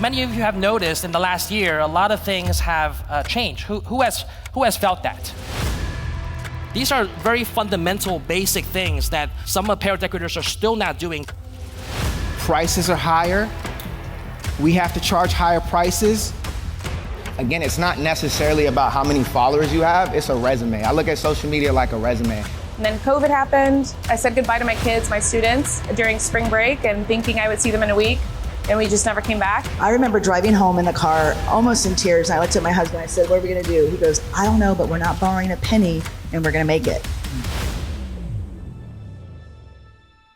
Many of you have noticed in the last year, a lot of things have changed. Who has felt that? These are very fundamental, basic things that some apparel decorators are still not doing. Prices are higher. We have to charge higher prices. Again, it's not necessarily about how many followers you have, it's a resume. I look at social media like a resume. And then COVID happened. I said goodbye to my kids, my students, during spring break and thinking I would see them in a week, and we just never came back. I remember driving home in the car, almost in tears, and I looked at my husband, I said, what are we gonna do? He goes, I don't know, but we're not borrowing a penny, and we're gonna make it.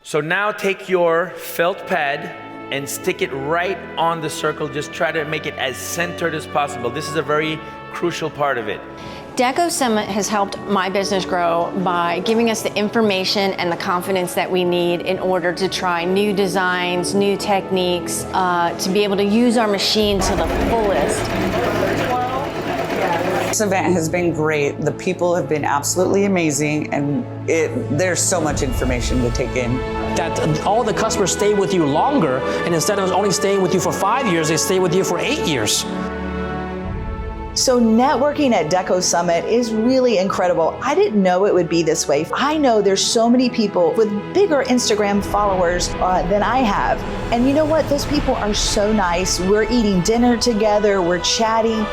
So now take your felt pad and stick it right on the circle. Just try to make it as centered as possible. This is a very crucial part of it. DecoSummit has helped my business grow by giving us the information and the confidence that we need in order to try new designs, new techniques, to be able to use our machine to the fullest. This event has been great. The people have been absolutely amazing, and there's so much information to take in. That all the customers stay with you longer, and instead of only staying with you for 5 years, they stay with you for 8 years. So networking at DecoSummit is really incredible. I didn't know it would be this way. I know there's so many people with bigger Instagram followers than I have. And you know what? Those people are so nice. We're eating dinner together, we're chatting.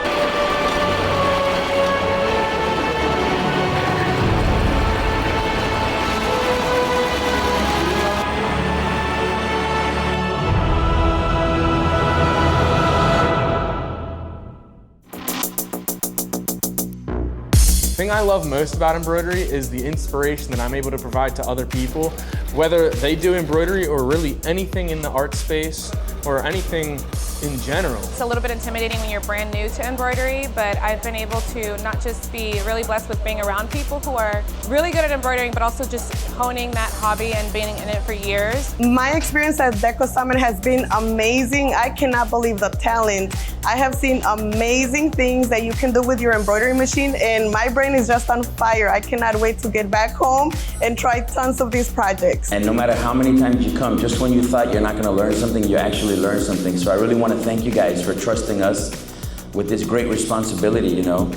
The thing I love most about embroidery is the inspiration that I'm able to provide to other people, whether they do embroidery or really anything in the art space or anything in general. It's a little bit intimidating when you're brand new to embroidery, but I've been able to not just be really blessed with being around people who are really good at embroidering, but also just honing that hobby and being in it for years. My experience at DecoSummit has been amazing. I cannot believe the talent. I have seen amazing things that you can do with your embroidery machine, and my brain is just on fire. I cannot wait to get back home and try tons of these projects. And no matter how many times you come, just when you thought you're not going to learn something, you actually learn something. So I really want to thank you guys for trusting us with this great responsibility, you know.